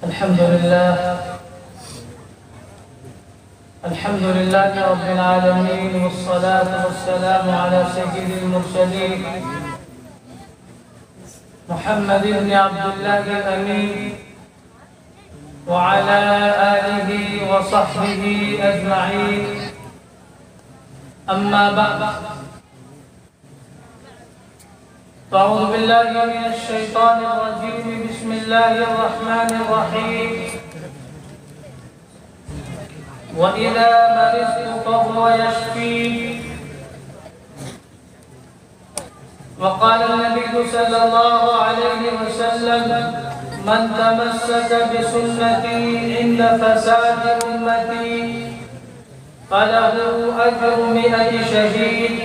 الحمد لله رب العالمين، والصلاة والسلام على سيد المرسلين محمد بن عبد الله الأمين وعلى آله وصحبه أجمعين. أما بعد، أعوذ بالله من الشيطان الرجيم. بسم الله الرحمن الرحيم. وإذا مرضت فهو يشفين. وقال النبي صلى الله عليه وسلم: من تمسك بسنتي عند فساد أمتي فله أجر 100 شهيد.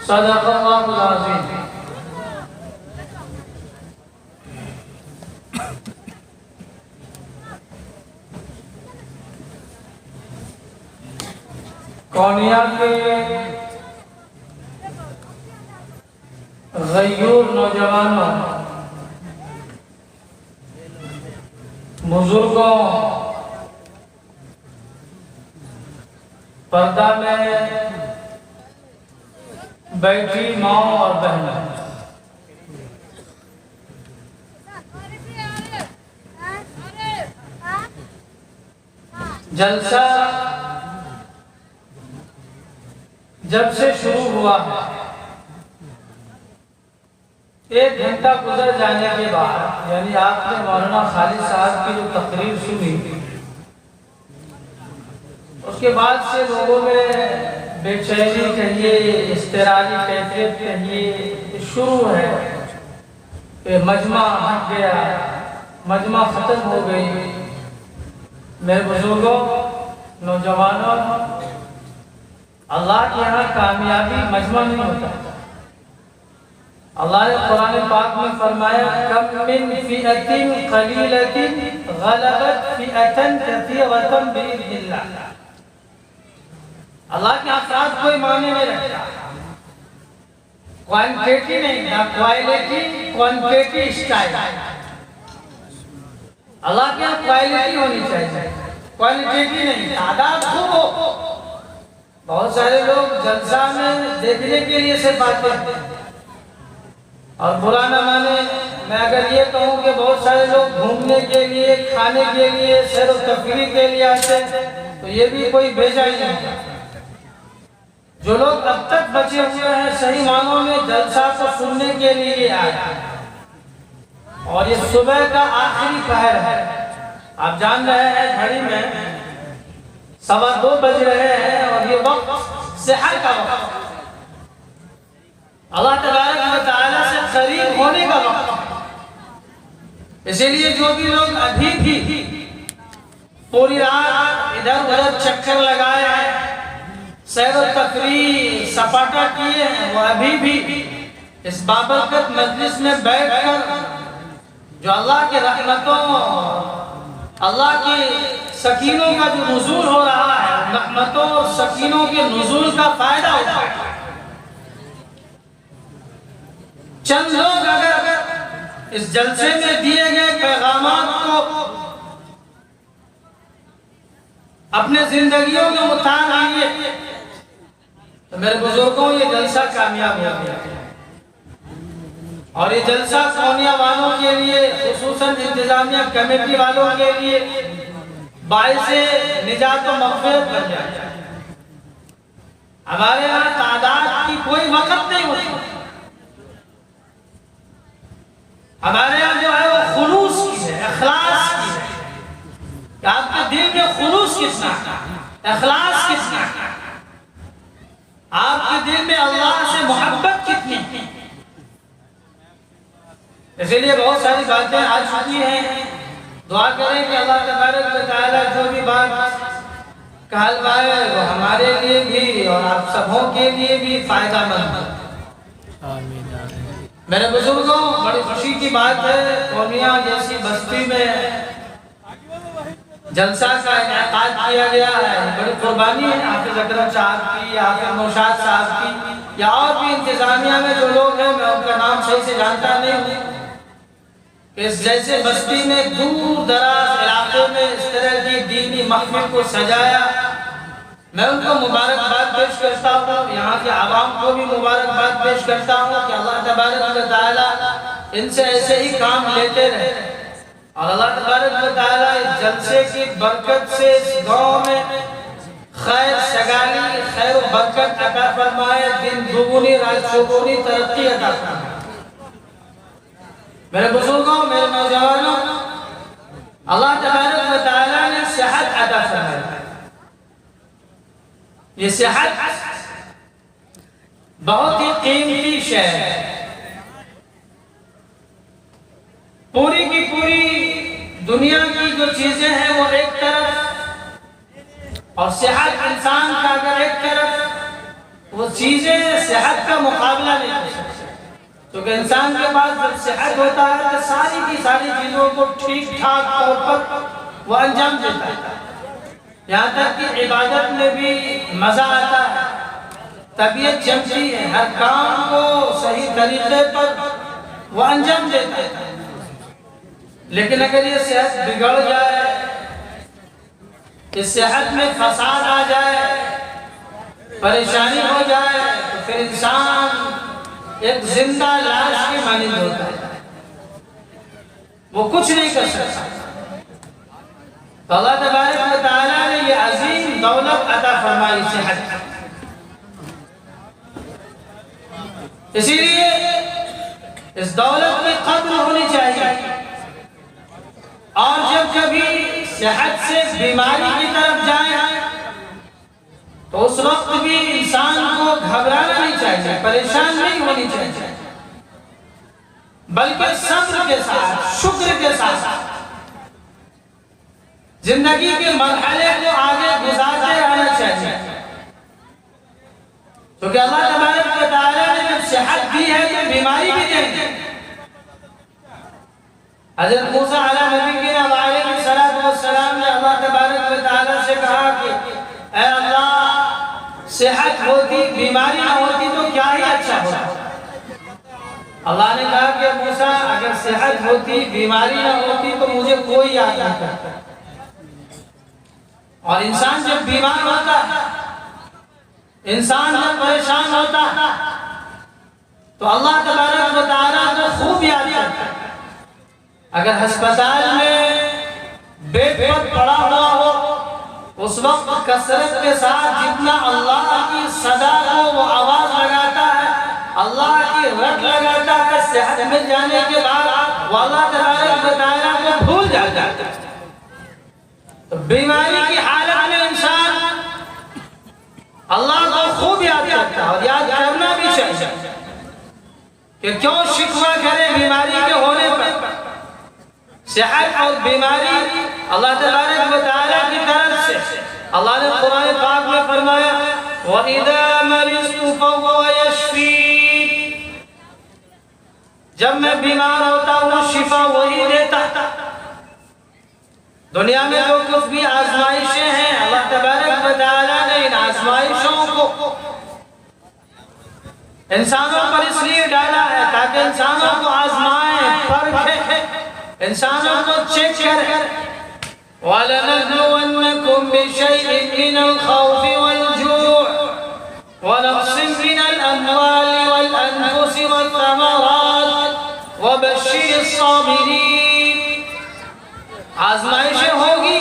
صدق الله العظيم. کونیا کے غیور نوجوانوں، بزرگوں، پردہ میں بیٹھی ماں اور بہنیں، جلسہ جب سے شروع ہوا ہے، 1 گھنٹہ گزر جانے کے بعد، یعنی آپ نے مولانا خالد صاحب کی جو تقریر سنی، اس کے بعد سے لوگوں میں بے چینی کہیے، اضطراری کیفیت کہیے شروع ہے کہ مجمع ہٹ گیا، مجمع ختم ہو گئی. میرے بزرگوں، نوجوانوں، اللہ کے یہاں کامیابی مجمع نہیں ہوتا. اللہ نے قرآن پاک میں فرمایا: کم من فئۃ قلیلۃ غلبت فئۃ کثیرۃ بإذن اللہ. اللہ کے ساتھ کوئی معنی نہیں رکھتا، کوانٹیٹی نہیں، نہ کوالٹی، کوانٹیٹی اسٹائل. اللہ کے یہاں کوالٹی ہونی چاہیے، کوانٹیٹی نہیں، تعداد خوب ہو. بہت سارے لوگ جلسہ میں دیکھنے کے لیے صرف آتے ہیں، اور برا نہ مانے میں اگر یہ کہوں کہ بہت سارے لوگ گھومنے کے لیے، کھانے کے لیے، سیر و تفریح کے لیے آتے ہیں، تو یہ بھی کوئی بھیجا ہی نہیں. جو لوگ اب تک بچے ہوئے ہیں صحیح معنوں میں جلسہ کو سننے کے لیے آئے، اور یہ صبح کا آخری پہر ہے. آپ جان رہے ہیں گھڑی میں 2:15 بج رہے ہیں، اور یہ وقت سحر کا وقت، اللہ تبارک و تعالیٰ سے قریب ہونے کا وقت. اسی لیے جو بھی لوگ ابھی بھی پوری رات ادھر ادھر چکر لگائے ہیں، سیر و تفریح سپاٹا کیے ہیں، وہ ابھی بھی اس بابرکت مجلس میں بیٹھ کر جو اللہ کی رحمتوں، اللہ کی سکینوں کا جو نزول ہو رہا ہے، رحمتوں اور سکینوں کے نزول کا فائدہ اٹھائے. چند لوگ اگر اس جلسے میں دیے گئے پیغامات کو اپنے زندگیوں میں اتار آئیے تو میرے بزرگوں یہ جلسہ کامیاب ہو گیا. اور یہ جلسہ کونیا والوں کے لیے، خصوصاً انتظامیہ کمیٹی والوں کے لیے باعث نجات و مغفرت بن جائے. ہمارے یہاں تعداد کی کوئی وقت نہیں ہوتی، ہمارے یہاں جو ہے وہ خلوص کی ہے، اخلاص کی ہے. کہ آپ کے دل میں خلوص کتنا، اخلاص کتنا، آپ کے دل میں اللہ سے محبت کتنی. اسی لیے بہت ساری باتیں آ چکی ہیں. دعا کریں کہ اللہ تبارک و تعالیٰ جو بھی بات کہلوائے وہ ہمارے لیے بھی اور آپ سبوں کے لیے بھی فائدہ مند ہو. میرے بزرگوں، بڑی خوشی کی بات ہے، کونیا جیسی بستی میں جلسہ کا انعقاد کیا گیا ہے. بڑی قربانی ہے حافظ اکرم صاحب کی، حافظ نوشاد صاحب کی، یا اور بھی انتظامیہ میں جو لوگ ہیں، میں ان کا نام صحیح سے جانتا نہیں ہوں، کہ جیسے بستی میں دور دراز علاقوں میں اس طرح کی دینی محفل کو سجایا، میں ان کو مبارکباد پیش کرتا ہوں، یہاں کے عوام کو بھی مبارکباد پیش کرتا ہوں کہ اللہ تبارک و تعالیٰ ان سے ایسے ہی کام لیتے رہے، اور اللہ تبارک و تعالیٰ اس جلسے کی برکت سے اس گاؤں میں خیر شگانی، خیر و برکت عطا فرمائے، دن دوگنی رات چوگنی ترقی عطا فرمائے۔ میرے بزرگوں، میرے نوجوانوں، اللہ تبارک و تعالیٰ نے صحت عطا فرمائی۔ یہ صحت بہت ہی قیمتی شے ہے۔ پوری کی پوری دنیا کی جو چیزیں ہیں وہ ایک طرف، اور صحت انسان کا اگر ایک طرف، وہ چیزیں صحت کا مقابلہ نہیں کر سکتی، کیونکہ انسان کے پاس جب صحت ہوتا ہے تو ساری کی ساری چیزوں کو ٹھیک ٹھاک طور پر وہ انجام دیتا ہے، یہاں تک کہ عبادت میں بھی مزہ آتا ہے، طبیعت جمتی ہے، ہر کام کو صحیح طریقے پر وہ انجام دیتا ہے۔ لیکن اگر یہ صحت بگڑ جائے، اس صحت میں فساد آ جائے، پریشانی ہو جائے، تو پھر انسان ایک زندہ لاش کی مانند ہوتا ہے، وہ کچھ نہیں کر سکتا۔ تو اللہ تبارک و تعالیٰ نے یہ عظیم دولت عطا فرمائی، صحت۔ اسی لیے اس دولت کی قدر ہونی چاہیے، اور جب کبھی صحت سے بیماری کی طرف جائیں تو اس وقت بھی انسان کو گھبرانا نہیں چاہیے، پریشان نہیں ہونی چاہیے، بلکہ صبر کے ساتھ، شکر کے ساتھ زندگی کے مرحلے کو آگے گزارتے رہنا چاہیے، کیونکہ اللہ تبارک و تعالیٰ نے جب صحت دی ہے تو بیماری بھی دے دی۔ حضرت موسیٰ علیہ نبی علیہ السلام نے اللہ تبارک و تعالیٰ سے کہا کہ اے اللہ، صحت ہوتی، بیماری نہ ہوتی تو کیا ہی اچھا ہوتا۔ اللہ نے کہا کہ موسیٰ، اگر صحت ہوتی، بیماری نہ ہوتی تو مجھے کوئی یاد نہ کرتا۔ اور انسان جب بیمار ہوتا ہے، انسان جب پریشان ہوتا ہے، تو اللہ تبارک و تعالیٰ کو خوب یاد کرتا ہے۔ اگر ہسپتال میں بیڈ پر پڑا ہوا ہو، اس وقت کثرت کے ساتھ جتنا اللہ کی صدا کو وہ آواز لگاتا ہے، اللہ کی رٹ لگاتا ہے، صحت مل جانے کے بعد وہ اللہ تبارک و تعالیٰ کو بھول جاتا ہے۔ تو بیماری کی حالت میں انسان اللہ کو خوب یاد کرتا ہے، اور یاد کرنا بھی چاہیے کہ کیوں شکوہ کرے بیماری کے ہونے پر۔ صحت اور بیماری اللہ تبارک و تعالیٰ کی طرف سے، اللہ نے قرآن پاک میں فرمایا وَإِذَا مَرِضْتُ فَهُوَ يَشْفِينِ، جب میں بیمار ہوتا ہوں شفا وہی دیتا۔ دنیا میں جو کچھ بھی آزمائشیں ہیں، اللہ تبارک و تعالیٰ نے ان آزمائشوں کو انسانوں پر اس لیے ڈالا ہے تاکہ انسانوں کو آزمائیں، پرکھیں، انسانوں کو چیک کریں۔ وَلَنَبْلُوَنَّكُمْ بِشَيْءٍ مِّنَ الْخَوْفِ وَالْجُوعِ وَنَقْصٍ مِّنَ الْأَمْوَالِ وَالْأَنفُسِ وَالثَّمَرَاتِ وَبَشِّرِ الصَّابِرِينَ۔ آزمائشیں ہوگی،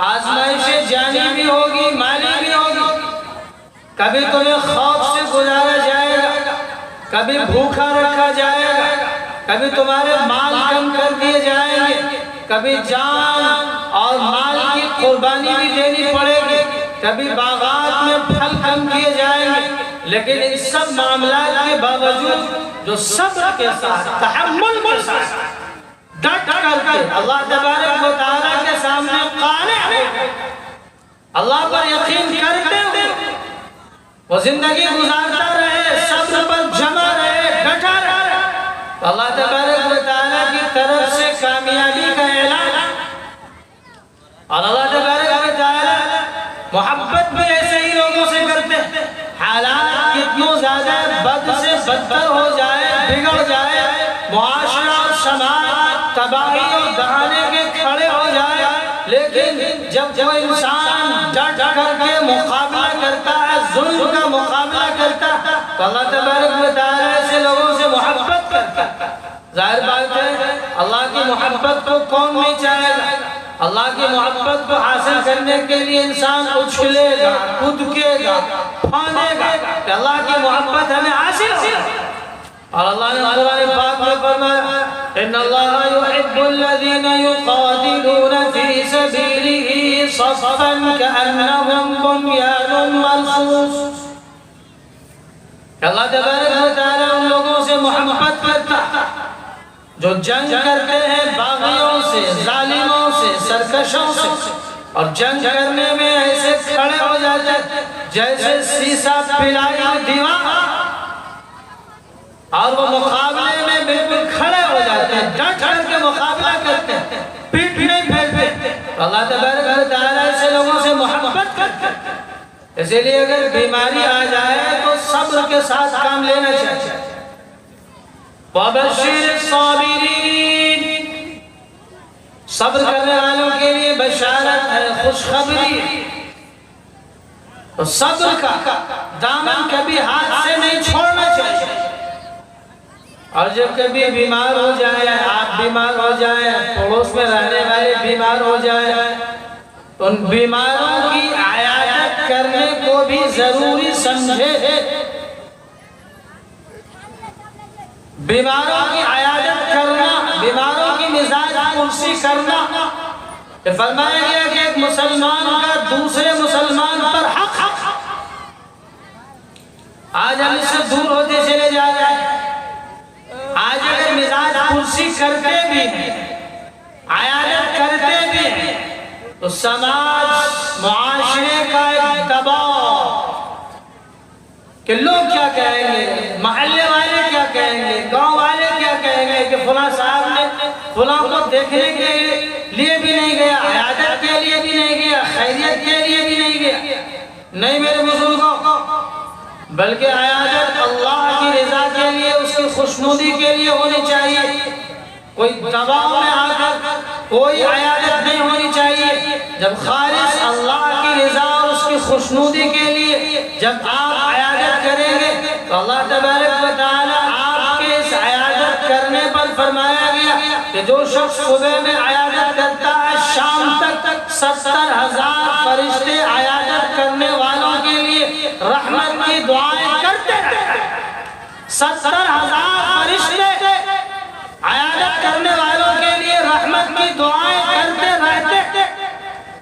آزمائشیں جانی بھی ہوگی، مالی بھی ہوگی۔ کبھی تمہیں خوف سے گزارا جائے گا، کبھی بھوکا رکھا جائے گا، کبھی تمہارے مال کم کر دیے جائیں گے، کبھی جان اور مال کی قربانی بھی دینی پڑے گی، کبھی باغات میں پھل کم کیے جائیں گے، لیکن ان سب معاملات کے باوجود جو صبر کے ساتھ، تحمل کے ساتھ ڈٹ کر کے اللہ تبارک و تعالیٰ کے سامنے قانع ہو، اللہ پر یقین کرتے ہوئے وہ زندگی گزارتا رہے، صبر پر جمع رہے، ڈٹا رہے، تو اللہ تبارک و تعالیٰ کی طرف سے کامیابی کا اعلان۔ اور اللہ تبارک و تعالیٰ محبت بھی ایسے ہی لوگوں سے کرتے ہیں، حالات کتنوں زیادہ بد سے بدتر ہو جائے، بگڑ جائے، معاشرہ اور سماج تباہی اور دہانے کے کھڑے ہو جائے، لیکن جب وہ انسان ڈٹ کر کے مقابلہ کرتا ہے، ظلم کا مقابلہ کرتا ہے، تو اللہ تبارک و تعالیٰ ایسے لوگوں سے محبت کرتا ہے۔ ظاہر بات ہے اللہ کی محبت کو کون نہیں چاہے گا؟ اللہ کی محبت کو حاصل کرنے کے لیے انسان اچھلے گا، کودکے گا، پھانے گا کہ اللہ کی محبت ہمیں حاصل ہو۔ اور اللہ نے قرآن پاک میں فرمایا ان اللہ يحب الذين يقاتلون في سبيله صفا كأنهم بنيان مرصوص۔ اللہ تبارک و تعالیٰ ان لوگوں سے محبت کرتا ہے جو جنگ کرتے ہیں باغیوں سے، ظالموں سے، سرکشوں سے، اور جنگ کرنے میں ایسے کھڑے ہو جاتے ہیں جیسے سیسا پلائی دیوار، اور وہ مقابلے میں بالکل کھڑے ہو جاتے ہیں، ڈٹ کر کے مقابلہ کرتے ہیں، پیٹ نہیں پھیرتے۔ اللہ تبارک و تعالیٰ ایسے لوگوں سے محبت کرتے ہیں۔ اسی لیے اگر بیماری آ جائے تو صبر کے ساتھ کام لینا چاہیے۔ وَبَشِّرِ الصَّابِرِينَ، صبر کرنے والوں کے لیے بشارت ہے، خوشخبری ہے۔ تو صبر کا دامن کبھی ہاتھ سے نہیں چھوڑنا چاہیے۔ اور جب کبھی بیمار ہو جائے، آپ بیمار ہو جائیں، پڑوس میں رہنے والے بیمار ہو جائیں، تو ان بیماروں کی عیادت کرنے کو بھی ضروری سمجھے۔ بیماروں کی عیادت کرنا، بیماروں کی مزاج پرسی کرنا، فرمایا گیا کہ ایک مسلمان کا دوسرے مسلمان پر حق۔ آج ہم اس سے دور ہوتے چلے جا رہے ہیں۔ آج اگر مزاج پرسی کرتے بھی ہیں، عیادت کرتے بھی ہیں، تو سماج معاشرے کا ایک دباؤ کہ لوگ کیا کہیں گے، محلے والے کیا کہیں گے، گاؤں والے کیا کہیں گے کہ فلاں صاحب نے فلاں کو دیکھنے کے لیے بھی نہیں گیا، عیادت کے لیے بھی نہیں گیا، خیریت کے لیے بھی نہیں گیا۔ نہیں میرے بزرگوں، بلکہ عیادت اللہ کی رضا کے لیے، اس کی خوشنودی کے لیے ہونی چاہیے۔ کوئی دباؤ میں آ کر کوئی عیادت نہیں ہونی چاہیے۔ جب خالص اللہ کی رضا اور اس کی خوشنودی کے لیے جب آپ عیادت کریں گے تو اللہ تبارک و تعالی آپ کے اس عیادت کرنے پر فرمایا گیا کہ جو شخص صبح میں عیادت کرتا ہے شام تک 70,000 فرشتے عیادت کرنے والوں کے لیے رحمت کی دعائیں کرتے رہتے ہیں۔ 70,000 فرشتے عیادت کرنے والوں کے لیے رحمت کی دعائیں کرتے رہتے۔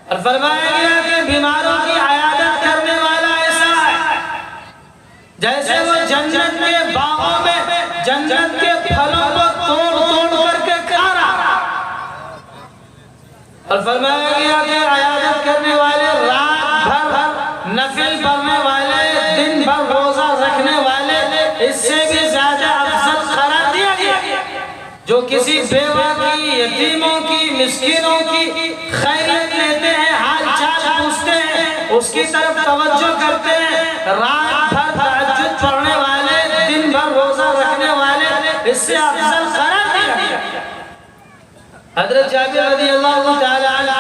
اور فرمایا گیا کہ بیماروں کی عیادت کرنے والا ایسا ہے جیسے وہ جنت کے باغوں میں جنت کے پھلوں کو توڑ کر کے کھا رہا۔ اور فرمایا گیا کہ عیادت کرنے والے، رات بھر نفل پڑھنے والے، دن بھر روزہ رکھنے والے، اس سے بھی زیادہ افضل قرار دیا گیا۔ جو کسی بیوہ کی، یتیموں کی، مسکینوں کی خیریت لیتے ہیں، حال چال پوچھتے ہیں، اس کی طرف توجہ کرتے ہیں، رات بھر تہجد پڑھنے والے، دن بھر روزہ رکھنے والے، اس سے افضل قرار دیا گیا۔ حضرت جابر رضی اللہ تعالی عنہ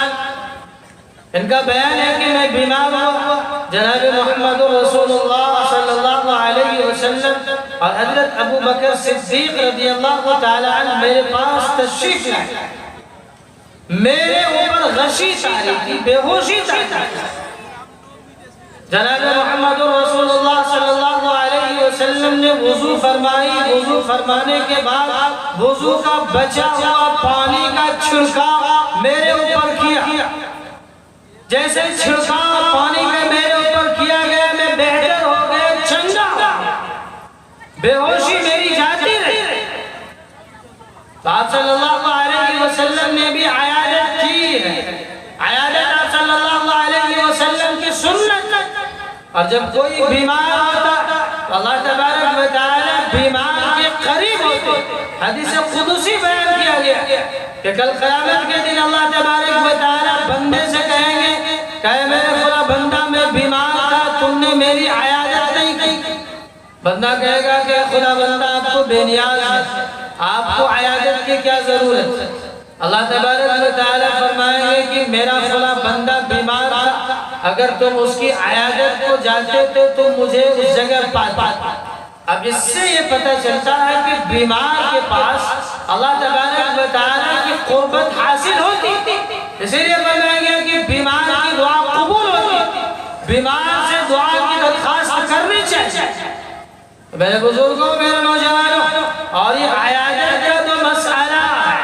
ان کا بیان ہے کہ میں بیمار ہوا، جناب محمد رسول اللہ صلی اللہ علیہ وسلم اور حضرت ابو بکر صدیق رضی اللہ تعالی عنہ میرے پاس تشریف لائے۔ میرے اوپر غشی تاری تھی، بے ہوشی تاری تھی۔ جناب محمد رسول اللہ صلی اللہ علیہ وسلم نے وضو فرمائی، وضو فرمانے کے بعد وضو کا بچا ہوا پانی کا چھڑکاو میرے اوپر کیا۔ جیسے چھڑکاو پانی کا میرے اوپر کیا گیا، میں بہتر ہو گیا، چنگا ہوا، بے ہوشی میری جاتی رہی۔ آپ صلی اللہ علیہ وسلم نے بھی عیادت کی ہے، عیادت آپ صلی اللہ علیہ وسلم کی سنت ہے۔ اور جب کوئی بیمار ہوتا تو اللہ تبارک و تعالی بیمار کے قریب ہوتے۔ حدیث قدسی بیان کیا گیا کہ کل قیامت کے دن اللہ تبارک و تعالی بندے سے کہیں گے کہ میرے فلاں بندہ میں بیمار تھا، تم نے میری عیادت نہیں کی۔ بندہ کہے گا کہ خدا بندہ آپ کو بے نیاز ہے، آپ کو عیادت کی کیا ضرورت ہے؟ اللہ تبارک و تعالیٰ فرمائیں گے کہ میرا فلاں بندہ بیمار تھا، اگر تم اس کی عیادت کو جاتے تو تم مجھے اس جگہ پاتے۔ اب اس سے یہ پتہ چلتا ہے کہ بیمار کے پاس اللہ تبارک و تعالیٰ کی قربت حاصل ہوتی، اسی لیے فرمایا گیا کہ بیمار کی دعا قبول ہوتی، بیمار سے دعا کی درخواست کرنی چاہیے۔ میرے بزرگوں، میرے نوجوانوں، اور یہ عیادت کا تو مسئلہ ہے،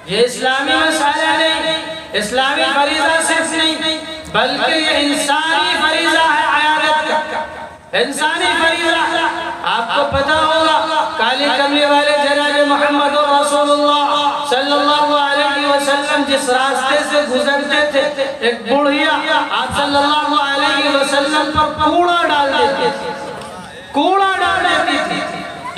یہ اسلامی مسئلہ نہیں، اسلامی فریضہ صرف نہیں، بلکہ یہ انسانی فریضہ ہے عیادت کا، انسانی فریضہ۔ آپ کو پتہ ہوگا کالی کملی والے جناب محمد رسول اللہ صلی اللہ علیہ وسلم جس راستے سے گزرتے تھے، ایک بڑھیا آپ صلی اللہ علیہ وسلم پر کوڑا ڈال دیتی تھی، کوڑا ڈال دیتی تھی،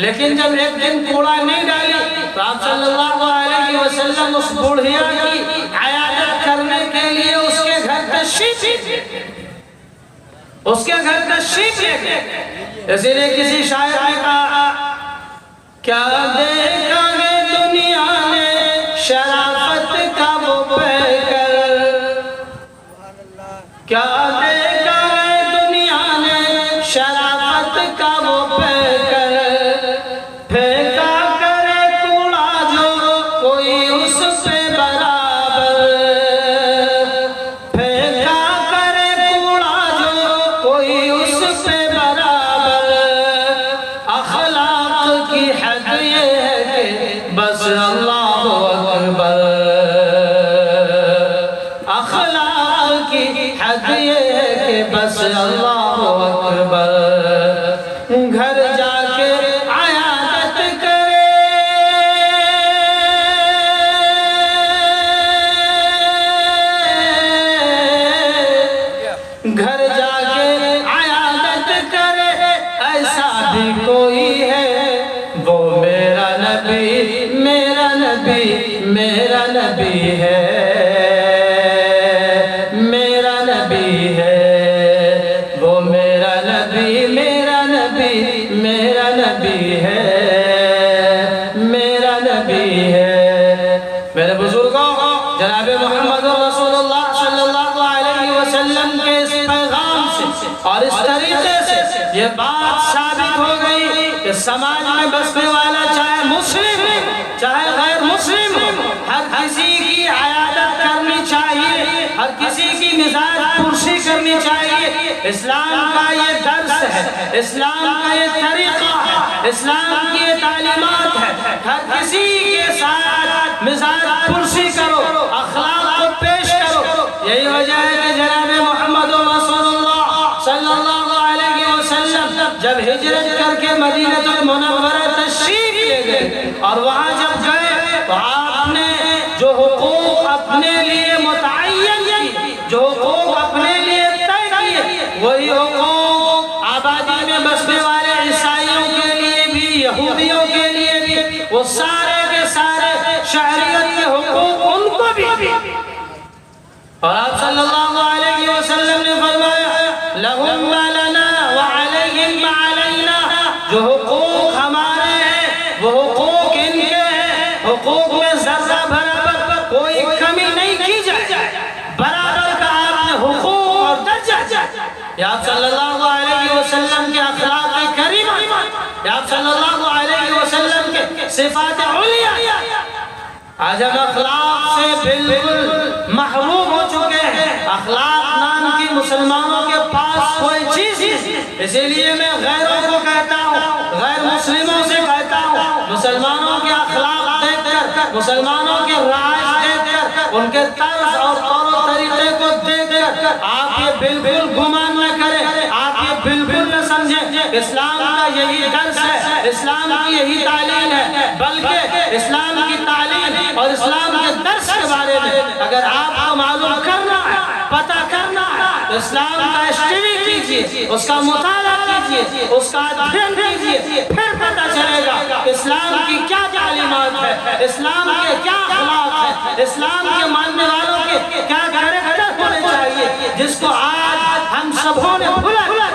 لیکن جب ایک دن کوڑا نہیں ڈالی تو آپ صلی اللہ علیہ وسلم اس بڑھیا کی عیادت کرنے کے لیے اس کے گھر تشریف لے گئے۔ اسی لیے کسی شاعر نے کہا، کیا دیکھا گے دنیا نے شرافت کا وہ پیکر، کیا دیکھا گے دنیا نے شرافت کا وہ پیکر، پھینکا کرے کوڑا جو کوئی اس پہ برابر، پھینکا کرے کوڑا جو کوئی اس پہ برابر، اخلاق کی حد یہ ہے کہ بس اللہ اکبر، اخلاق کی حد یہ ہے کہ بس اللہ اکبر، گھر جا کے عیادت کرے، گھر جا کے عیادت کرے، ایسا بھی کوئی ہے وہ میرا نبی، میرا نبی، میرا نبی ہے، میرا نبی ہے، وہ میرا نبی، میرا نبی، میرا نبی ہے، میرا نبی ہے۔ میرے بزرگوں، جناب محمد رسول اللہ صلی اللہ علیہ وسلم کے اس پیغام سے اور اس طریقے سے یہ بات ثابت ہو گئی کہ سماج میں بسنے والا چاہے مسلم چاہے غیر مسلم، ہر کسی کی عیادت کرنی چاہیے، ہر کسی کی مزاج پرسی کرنی چاہیے۔ اسلام کا یہ درس ہے، اسلام کا یہ طریقہ ہے، اسلام کی یہ تعلیمات ہے، ہر کسی کے ساتھ مزاج پرسی کرو، اخلاق کو پیش کرو۔ یہی وجہ ہے کہ جناب محمد رسول اللہ صلی اللہ علیہ وسلم جب ہجرت کر کے مدینہ المنورہ تشریف لے گئے، اور وہاں جب گئے تو آپ نے جو حقوق اپنے لیے متعین کی، جو حقوق اپنے لیے طے کیے، وہی حقوق آبادی میں بسنے والے عیسائیوں کے لیے بھی، یہودیوں کے لیے بھی، وہ سارے کے سارے شہریت کے حقوق ان کو بھی۔ اور آپ صلی اللہ علیہ وسلم نے فرمایا، لَهُمْ مَا لَنَا وَعَلَيْهِمْ مَا عَلَيْنَا، جو حقوق ہمارے ہیں وہ حقوق ان کے ہیں، حقوق میں ذرہ برابر کوئی کمی نہیں کی جائے، برابر کا آپ نے حقوق اور درجہ۔ یا آپ صلی اللہ علیہ وسلم کے اخلاق کریمہ، یا آپ صلی اللہ علیہ وسلم کے صفات علیہ، آج ہم اخلاق سے بالکل محروم ہو چکے ہیں۔ اخلاق نام کی مسلمانوں کے پاس کوئی چیز نہیں، اسی لیے میں غیروں کو کہتا ہوں، غیر مسلموں سے کہتا ہوں، مسلمانوں کے اخلاق دیکھ کر، مسلمانوں کے رائج دیکھ کر، ان کے طرز اور طور و طریقے کو دیکھ کر آپ یہ بالکل گمان نہ کریں، آپ یہ بالکل نہ سمجھیں اسلام کا یہی درس ہے، اسلام کی یہی تعلیم ہے، بلکہ اسلام کی تعلیم اور اسلام کے درس کے بارے میں اگر آپ کو معلوم کرنا ہے، پتہ کرنا ہے، تو اسلام کا اسٹڈی کیجئے، اس کا مطالعہ کیجئے، اس کا ادھین کیجئے، پھر پتہ چلے گا کہ اسلام کی کیا تعلیمات ہے، اسلام کے کیا اخلاق ہے، اسلام کے ماننے والوں کے کیا کریکٹر ہونے چاہیے، جس کو آج ہم سبوں نے بھولا،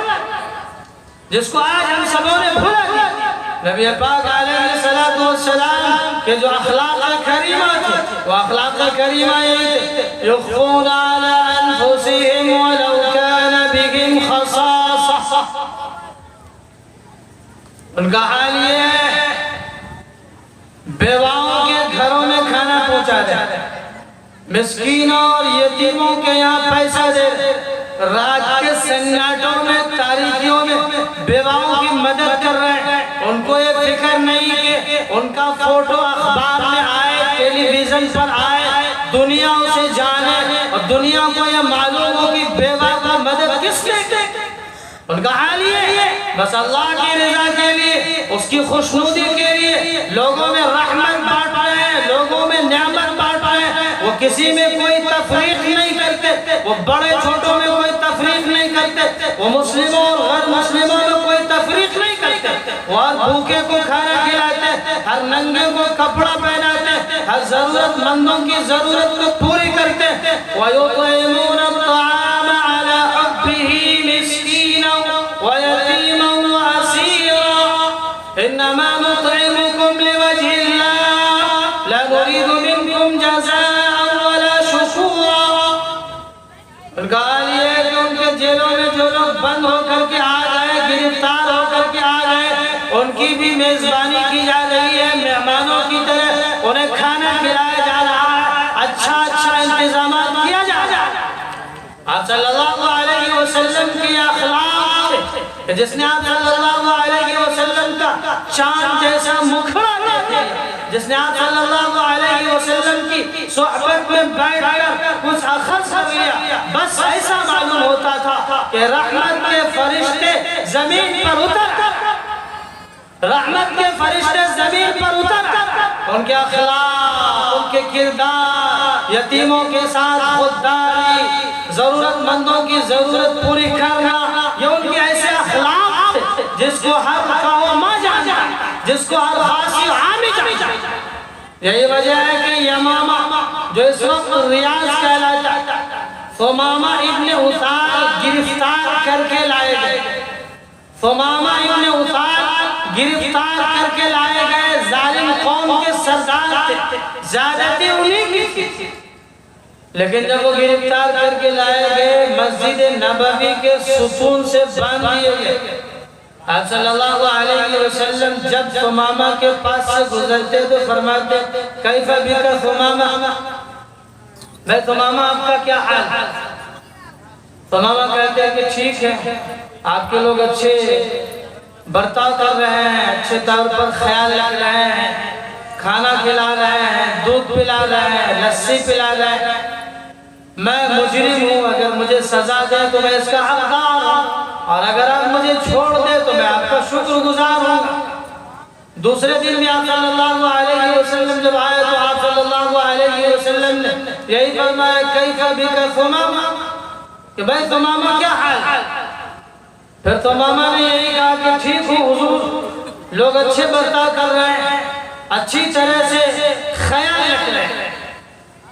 جس کو آج ہم سبوں نے بھولا۔ نبی پاک علیہ السلام کے جو اخلاق کریمہ تھے وہ اخلاق کریمہ یہ تھے یخفون علی انفسهم ولو کان بهم خصاصہ. ان کا حال یہ ہے بیواؤں کے گھروں میں کھانا پہنچا دے، مسکینوں اور یتیموں کے یہاں پیسہ دے، رات کے سناٹوں میں تاریکیوں میں بیواؤں کی مدد کر رہے ہیں. ان کو یہ فکر نہیں کہ ان کا فوٹو اخبار میں آئے، ٹیلی ویژن پر آئے، دنیا اسے جانے اور دنیا کو یہ معلوم ہو کہ بیوہ کو مدد کس نے کی. ان کا حال یہ ہے بس اللہ کی رضا کے لیے، اس کی خوشنودی کے لیے لوگوں میں رحمت بانٹ رہے ہیں، لوگوں میں نعمت بانٹ رہے ہیں. وہ کسی میں کوئی تفریق نہیں کرتے، وہ بڑے چھوٹوں میں کوئی تفریق نہیں کرتے، وہ مسلموں اور غیر مسلموں میں کوئی تفریق نہیں کرتے. وہ ہر بھوکے کو کھانا کھلاتے، ہر ننگے کو کپڑا پہناتے، ہر ضرورت مندوں کی ضرورت کو پوری کرتے. وَيُطْعِمُونَ الطَّعَامَ عَلَى حُبِّهِ مِسْكِينًا وَيَتِيمًا وَأَسِيرًا إِنَّمَا نُطْعِمُكُمْ لِوَجْهِ اللَّهِ لَا نُرِيدُ مِنكُمْ جَزَاءً وَلَا شُكُورًا. ان کا حال یہ ہے کہ ان کے جیلوں میں جو لوگ بند ہو کر کے آ گئے، گرفتار ہو کر کے آ گئے، ان کی بھی میزبانی کی جا رہی ہے، مہمانوں کی طرح انہیں کھانا کھلایا جا رہا ہے، اچھا انتظامات کیا جا رہا ہے. آپ صلی اللہ علیہ وسلم کی اخلاق کہ جس نے آپ صلی اللہ علیہ وسلم کا چاند جیسا مکھڑا دیتے، جس نے آپ صلی اللہ علیہ وسلم کی صحبت میں بیٹھ کر کچھ اخذ کر لیا، بس ایسا معلوم ہوتا تھا کہ رحمت کے فرشتے زمین پر اتر کر، رحمت کے فرشتے زمین پر اتر کر ان کے اخلاق، ان کے کردار، یتیموں کے ساتھ خودداری، ضرورت مندوں کی ضرورت پوری کرنا، یہ ان کے ایسے اخلاق تھے جس کو ہر قوم جانا، جس کو ہر خاصی عامی جانا. یہی وجہ ہے کہ یمامہ جو اس وقت ریاض کہلاتا ہے، ثمامہ ابن اثال گرفتار کر کے لائے گئے، ثمامہ ابن اثال گرفتار کر کے لائے گئے، ظالم قوم کے سردار تھے، زیادتی انہیں کی تھی. لیکن جب وہ گرفتار کر کے لائے گئے، مسجد نبوی کے ستون سے باندھ دیے گئے. آپ صلی اللہ علیہ وسلم جب ثمامہ کے پاس سے گزرتے تو فرماتے کیف بک ثمامہ، میں ثمامہ آپ کا کیا حال ہے؟ ثمامہ کہتے ہیں کہ ٹھیک ہے، آپ کے لوگ اچھے برتاؤ کر رہے ہیں، اچھے طور پر خیال رکھ رہے ہیں، کھانا کھلا رہے ہیں، دودھ پلا رہے ہیں، لسی پلا رہے ہیں. میں مجرم ہوں، اگر مجھے سزا دے تو میں اس کا حقدار ہوں، اور اگر آپ مجھے چھوڑ دے تو میں آپ کا شکر گزار ہوں. دوسرے دن بھی آپ صلی اللہ علیہ وسلم جب آئے تو آپ صلی اللہ علیہ وسلم نے یہی فرمایا کیف بک ثمامہ، کہ بھائی ثمامہ کیا حال ہے؟ پھر ثمامہ نے یہی کہا کہ ٹھیک ہوں حضور، لوگ اچھے برتاؤ کر رہے ہیں، اچھی طرح سے خیال رکھ رہے ہیں.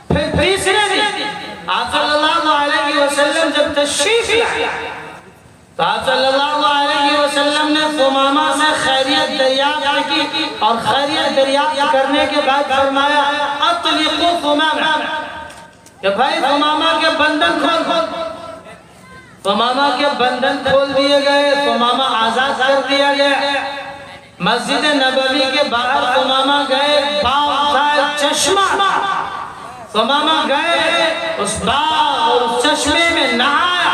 پھر تیسرے دن آپ صلی اللہ علیہ وسلم جب تشریف لائے تو آپ صلی اللہ علیہ وسلم نے ثمامہ سے خیریت دریافت کی، اور خیریت دریافت کرنے کے بعد فرمایا اطلقوا ثمامہ، کہ بھائی ثمامہ کے بندن کھول. ثمامہ کے بندن کھول دیے گئے، ثمامہ آزاد کر دیا گیا. مسجد نبوی کے باہر ثمامہ گئے، باغ تھا چشمہ، ثمامہ گئے اس باغ اور اس چشمے میں نہایا،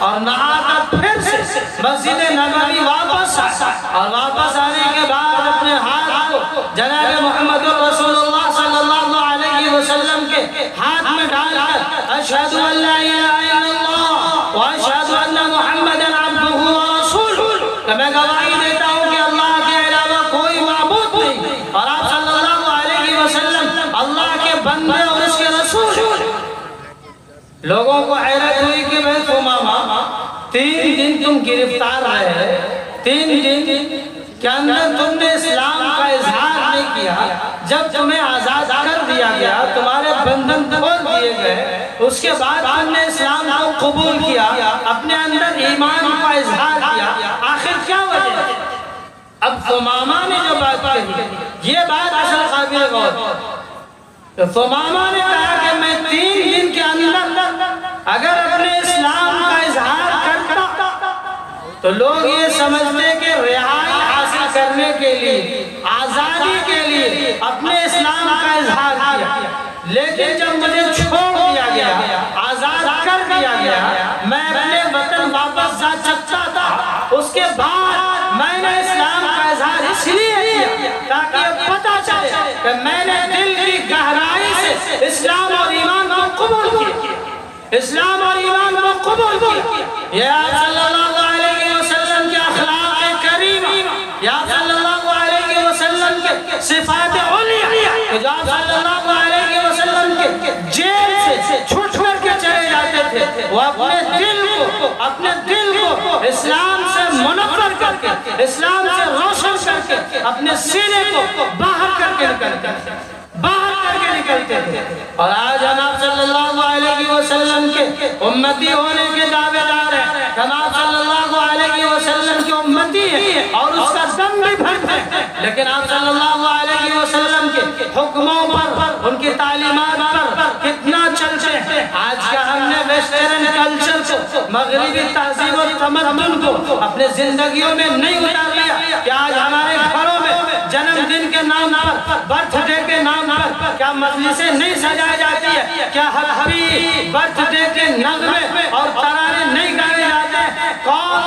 اور نہا کر پھر سے مسجد نبوی واپس آیا، اور واپس آنے کے بعد اپنے ہاتھ کو جناب محمد رسول اللہ صلی اللہ علیہ وسلم کے ہاتھ میں ڈال کر اشہد ان لا الہ الا اللہ واشہد ان محمدا عبدہ ورسولہ، کہ میں گواہی دیتا ہوں کہ اللہ کے علاوہ کوئی معبود نہیں، اور آپ صلی اللہ علیہ وسلم اللہ کے بندے اور اس کے رسول. لوگوں کو حیرت ہوئی کہ میں ثمامہ 3 دن تم گرفتار رہے، 3 دن کے اندر تم نے اسلام کا اظہار نہیں کیا، جب تمہیں آزاد کر دیا گیا، تمہارے بندن کھول دیے گئے، اس کے بعد تم نے اسلام کو قبول کیا، اپنے اندر ایمان کا اظہار کیا، آخر کیا وجہ ہے؟ اب ثمامہ نے جو بات کہی یہ بات اصل قابل غور. تو ثمامہ نے کہا کہ میں 3 دن کے اندر اگر اپنے اسلام کا اظہار کرتا تو لوگ یہ سمجھتے کہ رہائی حاصل کرنے کے لیے آزادی کے لیے اپنے اسلام کا اظہار کیا. لیکن جب مجھے چھوڑ دیا گیا آزاد کر دیا گیا میں اپنے وطن واپس جا سکتا تھا. اس کے بعد میں نے اسلام کا اظہار اس لیے کیا تاکہ پتہ چلے کہ میں نے دل کی گہرائی سے اسلام اور ایمان کو قبول کیا. اسلام اور ایمان کو قبول کیا. یا صلی اللہ علیہ وسلم کے اخلاق کریمہ یا صلی اللہ علیہ وسلم کے صفات علیہ یا صلی اللہ علیہ وسلم کے جیل سے چھوٹ کر کے چلے جاتے تھے وہ اپنے دل کو اسلام سے منور کر کے اسلام سے روشن کر کے اپنے سینے کو باہر کر کے نکلتے تھے. اور آج جناب صلی اللہ علیہ وسلم کے امتی ہونے کے دعوے دار ہیں. جناب صلی اللہ علیہ وسلم کی امتی ہے اور اس کا دم بھی بھرتے ہیں. لیکن آپ صلی اللہ علیہ وسلم کے حکموں پر ان کی تعلیمات پر کتنا چلتے ہیں. آج کا ہم نے ویسٹرن کلچر کو مغربی تہذیب و تمدن کو اپنے زندگیوں میں نہیں اتار لیا کہ آج ہمارے گھروں میں جنم دن کے نام پر برتھ ڈے کے نام پر کیا مجلسیں نہیں سجائی جاتی ہے, کیا ہیپی برتھ ڈے کے نغمے اور ترانے نہیں گائے جاتے ہیں. کون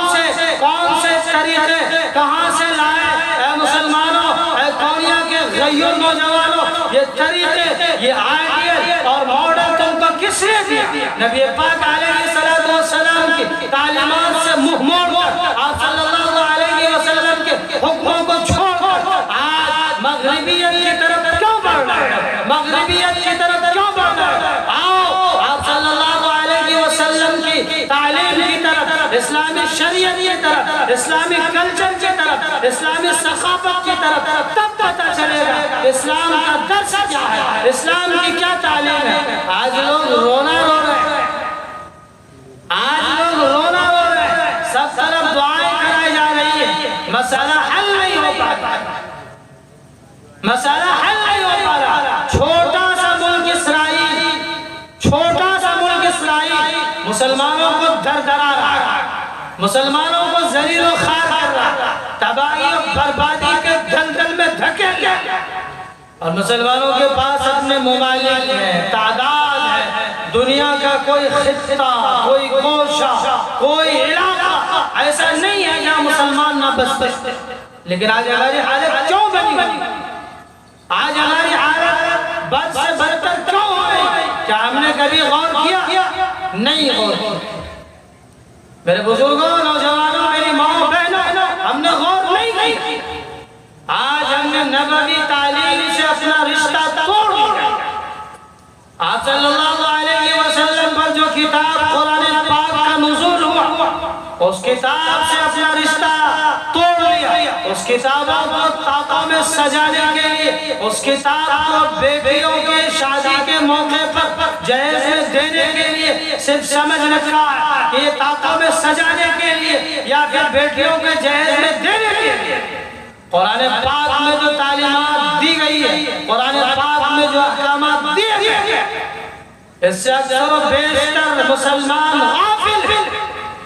سے طریقے کہاں سے لائے اے مسلمانوں, اے دنیا کے غیور نوجوانوں, یہ طریقے یہ آئیڈیل اور ماڈل تم کو کس نے دیا؟ نبی پاک علیہ السلام کی تعلیمات سے منہ موڑ کر آپ صلی اللہ علیہ وسلم کے حکموں کو چھوڑ کر آج مغربیت کی طرف کیوں بڑھ رہا ہے؟ مغربیت کی طرف کیوں بڑھ رہا ہے؟ آؤ آپ صلی اللہ علیہ وسلم کی تعلیم کی طرف, اسلامی شریعت کی طرف, اسلامی کلچر کی طرف, اسلامی ثقافت کی طرف, تب پتہ چلے گا اسلام کا درس کیا ہے, اسلام کی کیا تعلیم ہے. آج لوگ رونا رو رہے ہیں, سب طرف دعائیں کرائی جا رہی ہے, مسئلہ حل نہیں ہو پا رہا, چھوٹا سا ملک اسرائیل مسلمانوں کو دردرا رہا, مسلمانوں کو ذلیل و خوار کر رہا, تباہی و بربادی کے دلدل میں دھکیل لیا. اور مسلمانوں کے پاس اپنے ممالک ہیں, تعداد ہے, دنیا کا کوئی خطہ, کوئی گوشہ, کوئی علاقہ ایسا نہیں ہے جہاں مسلمان نہ بس سکتے. لیکن آج ہماری حالت کیوں بنی؟ آج ہماری حالت بد سے بدتر کیوں ہو گئی؟ کیا ہم نے کبھی غور کیا؟ نہیں غور کیا. میرے بزرگوں, نوجوانوں, میری ماں بہنوں, ہم نے غور نہیں کی. آج ہم نے نبوی تعلیم سے اپنا رشتہ توڑ دیا. آپ صلی اللہ علیہ وسلم پر جو کتاب قرآن پاک کا نزول ہوا اس کتاب سے اپنا رشتہ توڑ لیا. اس کتابوں کو طاقوں میں سجانے کے لیے, اس کتاب کو بیٹیوں کے شادی کے موقع پر جہیز میں دینے کے لیے صرف سمجھ رکھا کہ یہ طاقوں میں سجانے کے لیے یا پھر بیٹیوں کے جہیز میں دینے کے لیے. قرآن پاک میں جو تعلیمات دی گئی ہے, قرآن پاک میں جو احکامات دیے گئے ہیں, اس سے اکثر و بیشتر مسلمان غافل ہیں.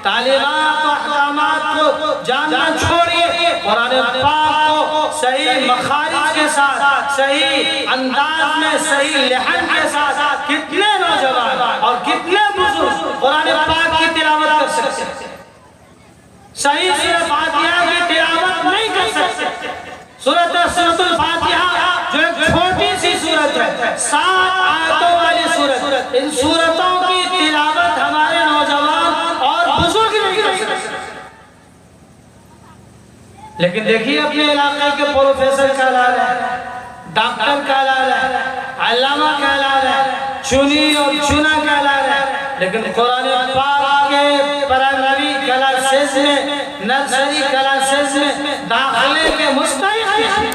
تعلیمات و احکامات کو جاننا چھوڑیے, قرآن پاک کو صحیح مخارج کے ساتھ, صحیح انداز میں, صحیح لحن کے ساتھ کتنے نوجوان اور کتنے بزرگ قرآن پاک کی تلاوت کر سکتے ہیں. صحیح سورہ فاتحہ کی تلاوت نہیں کر سکتے. سورۃ الفاتحہ جو ایک چھوٹی سی سورت ہے, 7 آیتوں والی سورت, ان سورتوں کی تلاوت ہمارے نوجوان اور بزرگ نہیں کر سکتے. لیکن دیکھیے اپنے علاقے کے پروفیسر کہلا رہے ہیں, ڈاکٹر کہلا رہے ہیں, علامہ کہلا رہے ہیں, چنی اور چنا کہلا رہے ہیں, لیکن قرآن پاک کے پرائمری کلاسز میں, نرسری کلاسز میں داخلے کے مستحق ہیں.